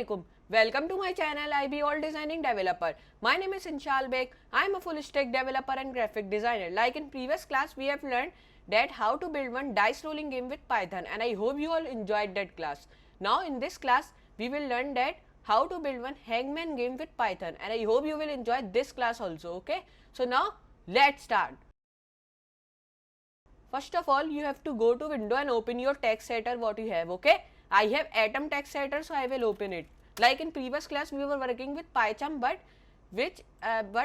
Assalamualaikum. Welcome to my channel IB All Designing Developer. My name is Inshal Beg. I am a full stack developer and graphic designer. Like in previous class, we have learned that how to build one dice rolling game with Python, and I hope you all enjoyed that class. Now in this class, we will learn that how to build one hangman game with Python, and I hope you will enjoy this class also. Okay. So now let's start. First of all, you have to go to window and open your text editor what you have. Okay. I have Atom text editor, so I will open it. Like in previous class, we were working with PyCharm, but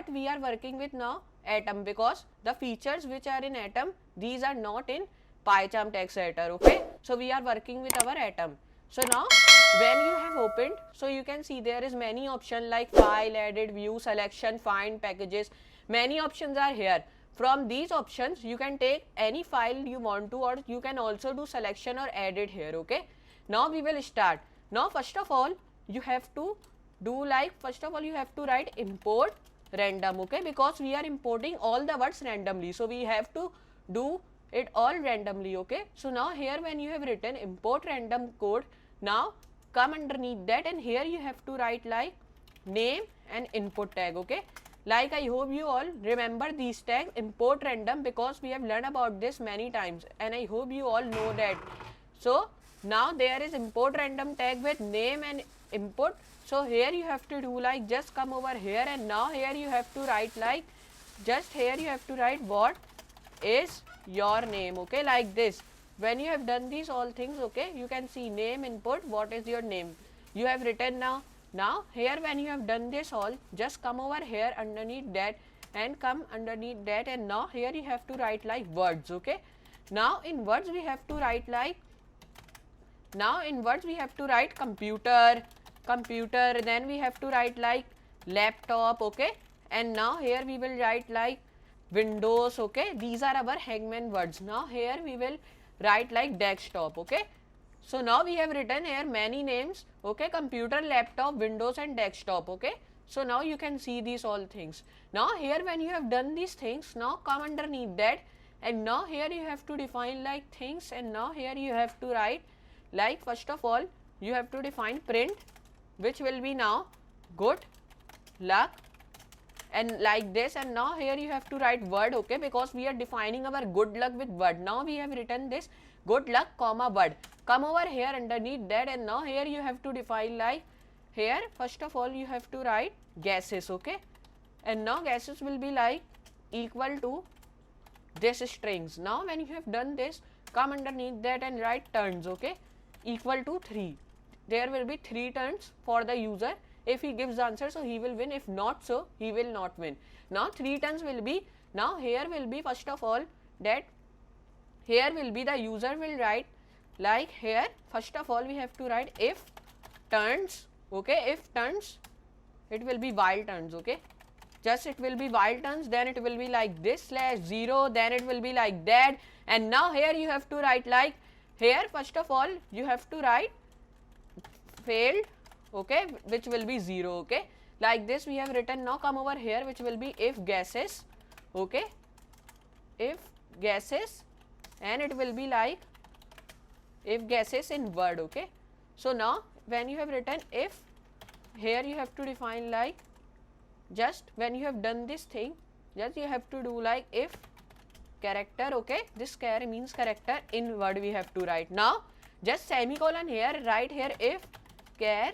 we are working with now Atom, because the features which are in Atom, these are not in PyCharm text editor. Okay, so we are working with our Atom. So now when you have opened, so you can see there is many options like file, edit, view, selection, find, packages. Many options are here. From these options, you can take any file you want to, or you can also do selection or edit here. Okay. Now we will start. Now first of all, you have to do you have to write import random, okay, because we are importing all the words randomly, so we have to do it all randomly. Okay, so now here when you have written import random code, now come underneath that, and here you have to write like name and input tag. Okay, like I hope you all remember these tags import random, because we have learned about this many times, and I hope you all know that. So now there is import random tag with name and input. So here you have to do like just come over here, and now here you have to write like just here you have to write what is your name. Okay, like this. When you have done these all things, okay, you can see name, input, what is your name, you have written now. Now here when you have done this all, just come over here underneath that and come underneath that, and now here you have to write like words. Okay, now in words we have to write like computer, then we have to write like laptop. Okay, and now here we will write like Windows. Okay, these are our hangman words. Now here we will write like desktop. Okay, so now we have written here many names. Okay, computer, laptop, Windows and desktop. Okay, so now you can see these all things. Now here when you have done these things, now come underneath that, and now here you have to define like things, and now here you have to write like first of all you have to define print, which will be now good luck, and like this, and now here you have to write word. Okay, because we are defining our good luck with word. Now we have written this good luck comma word. Come over here underneath that, and now here you have to define like here first of all you have to write gases. Okay, and now gases will be like equal to this strings. Now when you have done this, come underneath that and write turns. Okay, equal to 3. There will be 3 turns for the user. If he gives the answer, so he will win. If not, so he will not win. Now 3 turns will be, now here will be first of all that here will be the user will write like here first of all we have to write if turns. Okay, if turns, it will be while turns. Okay, just it will be while turns, then it will be like this /0, then it will be like that, and now here you have to write like here first of all you have to write failed. Okay, which will be 0. Okay, like this we have written. Now come over here, which will be if gases. Okay, if gases, and it will be like if gases in word. Okay, so now when you have written if, here you have to define like just when you have done this thing, just you have to do like if character. Okay, this char means character in word we have to write. Now just semicolon here, write here if char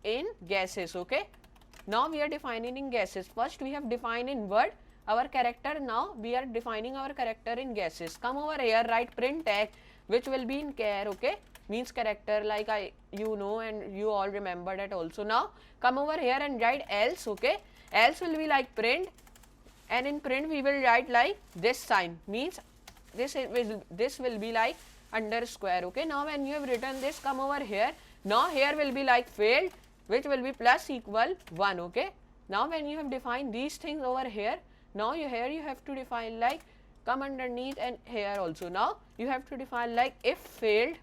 in gases. Okay, now we are defining in gases. First we have defined in word our character, now we are defining our character in gases. Come over here, write print tag, which will be in char. Okay, means character, like you know and you all remember that also. Now come over here and write else. Okay, else will be like print, and in print we will write like this sign, means this will be like underscore. Okay, now when you have written this, come over here, now here will be like failed, which will be plus equal 1. Okay, now when you have defined these things over here, now here you have to define like come underneath, and here also now you have to define like if failed,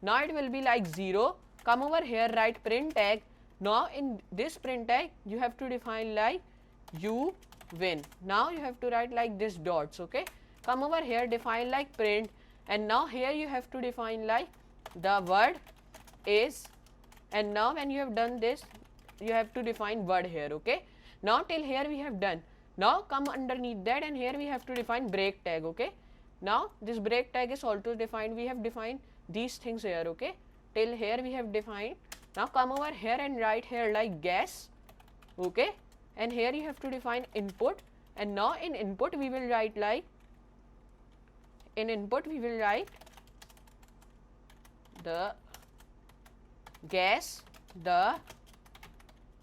now it will be like 0. Come over here, write print tag. Now in this print tag you have to define like you win. Now you have to write like this dots. Okay, come over here, define like print, and now here you have to define like the word is And now when you have done this, you have to define word here, okay. Now till here we have done. Now come underneath that, and here we have to define break tag, okay. Now this break tag is also defined. We have defined these things here, okay. Till here we have defined. Now come over here and write here like gas, okay, and here you have to define input. And now in input we will write like, in input we will write the gas, the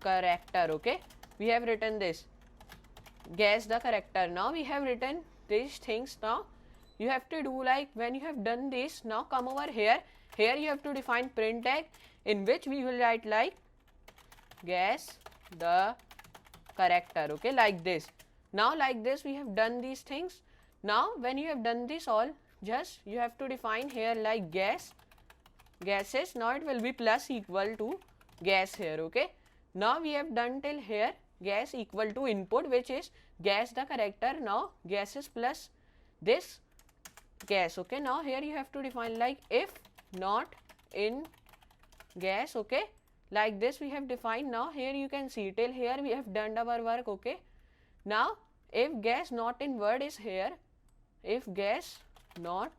character, okay. We have written this, guess the character. Now we have written these things. Now you have to do like, when you have done this, now come over here. Here you have to define print tag, in which we will write like guess the character, okay, like this. Now like this we have done these things. Now when you have done this all, just you have to define here like guess, gases. Now it will be plus equal to gas here, okay. Now we have done till here, gas equal to input, which is guess the character. Now gases plus this gas, okay. Now here you have to define like if not in gas, okay, like this we have defined. Now here you can see till here we have done our work, okay. Now if gas not in word is here, if gas not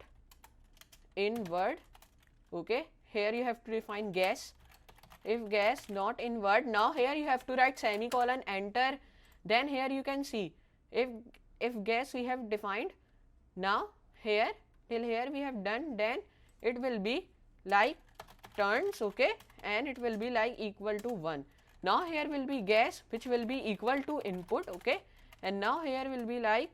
in word, okay, here you have to define gas, if gas not in word. Now here you have to write semicolon, enter. Then here you can see if gas we have defined. Now here till here we have done, then it will be like turns, okay, and it will be like equal to 1. Now here will be gas, which will be equal to input, okay, and now here will be like,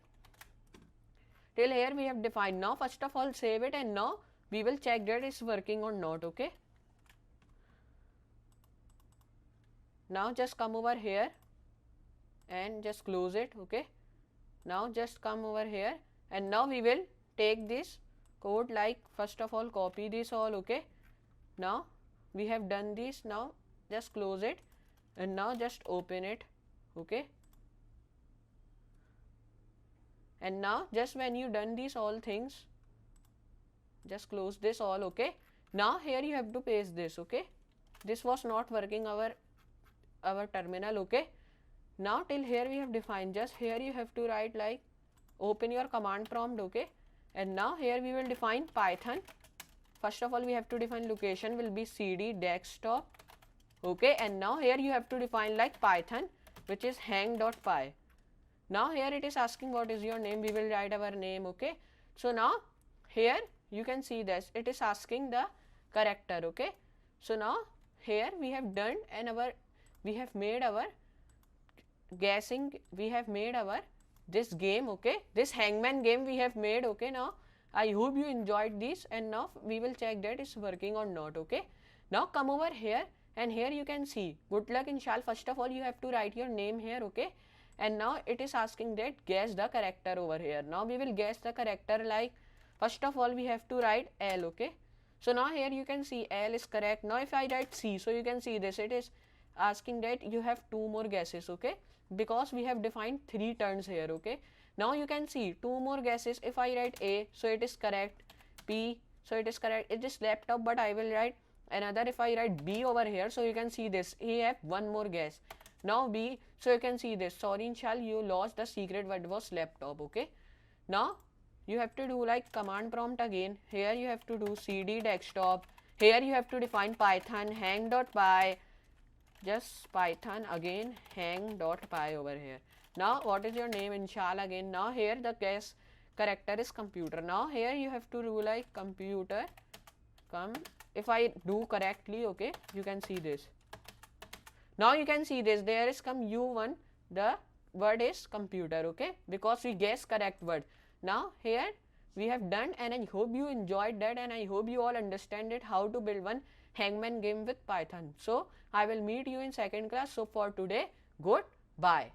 till here we have defined. Now first of all save it, and now we will check that it's working or not, okay. Now just come over here and just close it, okay. Now just come over here, and now we will take this code, like first of all copy this all, okay. Now we have done this. Now just close it, and now just open it, okay. And now just when you done these all things, just close this all, okay. Now here you have to paste this, okay. This was not working our terminal, okay. Now till here we have defined, just here you have to write like, open your command prompt, okay. And now here we will define Python. First of all we have to define location will be CD desktop, okay. And now here you have to define like Python, which is hang.py. Now here it is asking what is your name. We will write our name, okay. So now here you can see this, it is asking the character, okay. So now here we have done, and we have made our guessing, we have made our this game, okay, this hangman game we have made, okay. Now I hope you enjoyed this, and now we will check that it's working or not, okay. Now come over here, and here you can see good luck inshallah. First of all you have to write your name here, okay. And now it is asking that guess the character over here. Now we will guess the character like, first of all we have to write L, okay. So now here you can see L is correct. Now if I write C, so you can see this, it is asking that you have 2 more guesses, okay, because we have defined 3 turns here, okay. Now you can see 2 more guesses. If I write A, so it is correct, P, so it is correct, it is laptop, but I will write another. If I write B over here, so you can see this, he have 1 more guess. Now B, so you can see this, sorry inshallah you lost, the secret word was laptop, okay. Now you have to do like command prompt again. Here you have to do CD desktop. Here you have to define Python hang.py, just Python again hang.py over here. Now what is your name inshallah again. Now here the guess character is computer. Now here you have to do like computer if I do correctly, okay, you can see this. Now you can see this, there is come U1, the word is computer, okay, because we guess correct word. Now here we have done, and I hope you enjoyed that, and I hope you all understand it how to build one hangman game with Python. So I will meet you in second class. So for today, goodbye.